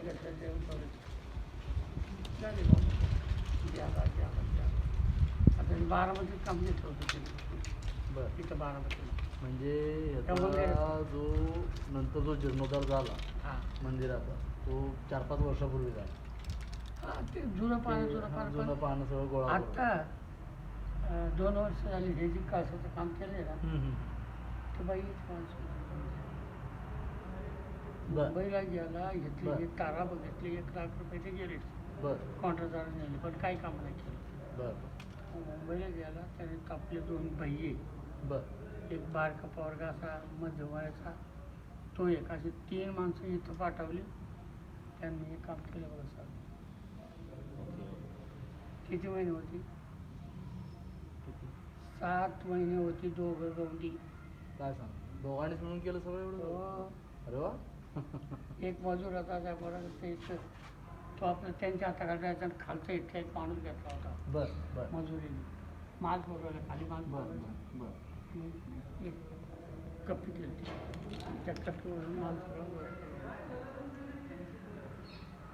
पलीकडच्या जेवण झाले बा द्याला द्याला द्याला आता बारामतीत काम घेतलं होतं त्यांनी बरं तिथं बारामतीला म्हणजे त्यामुळे ह्याचा जो नंतर जो जीर्णोद्धार झाला हां मंदिराचा तो 4-5 वर्षापूर्वी झाला. हां ते जुनं पानं जुनं पानं सगळं गोळा करून. आत्ता 2 वर्ष झाली हे जे कासाचं काम केलं ना ते बाई माणसं बरं मुंबईला गेला घेतली बरं. एक तारा बघितली 1 लाख रुपये ते गेले बरं कॉन्ट्रॅक्टर नेले पण काही काम नाही केलं. बरं मुंबईला गेला त्याने आपले 2 भैये बरं एक बारका पोरगा असा मध्यवयाचा तो एक अशी 3 माणसं इथं पाठवली त्यांनी हे काम केलं बघा सर. किती महिने होती? किती 7 महिने होती दोघं गवंडी. काय सांग दोघांनीच म्हणून केलं सगळं एवढं? हो. अरे वा एक मजूर होता त्या बरोबर ते इथं तो आपलं त्यांच्या हाताखाली जायचा आणि खालचा इथला एक माणूस घेतला होता बरं बरं मजुरीने माल पुरवला खाली माल बरं पुरवला बरं एक कप्पी केली त्या कप्पीवरून माल पुरवला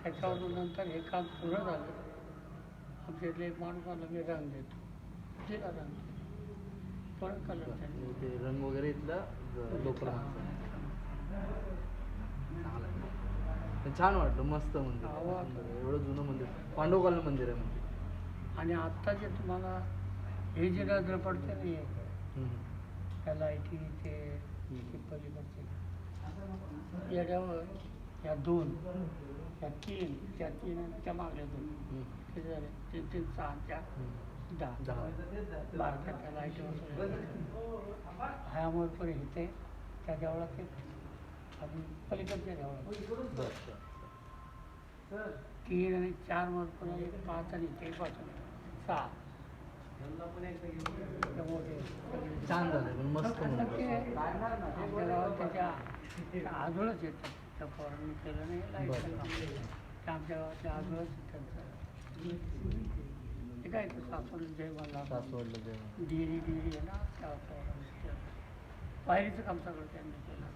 त्याच्यावरून नंतर हे काम पुरं झालं आमच्या इथले एक माणूस आला मी रंग देतो दिला रंग परत कलर त्यांनी ते रंग वगैरे इथला लोकल माणसं चांगलं आहे. पण छान वाटलं मस्त मंदिर हो. एवढं जुनं मंदिर पांडवकालीन मंदिर आहे म्हणजे. आणि आत्ता जे तुम्हाला हे जे नजर पडते नाही त्या लाईटी ते पलीकडचे याच्यावर या 2 या 3 त्या 3 आणि त्या मागल्या 2 किती झाले 3 3 6 त्या 10 बारक्या त्या लाईटीवर ह्यामुळे पण इथे त्या देवळात एक आणि पलीकडच्या देवळात 3 आणि 4 मजपूर 5 आणि 1 पासून 6 त्यामुळे छान झालं पण मस्त मंदिर. आपल्या गावात त्याच्या आजोळच येतात त्या पोरांनी केलं नाही लाईटचं काम ते आमच्या गावातल्या आजोळच त्यांचं ते काय ते सासवड जय मला सासवडलं जेवण डिरी आहे ना त्या पोरांनी पायरीचं काम सगळं त्यांनी केलं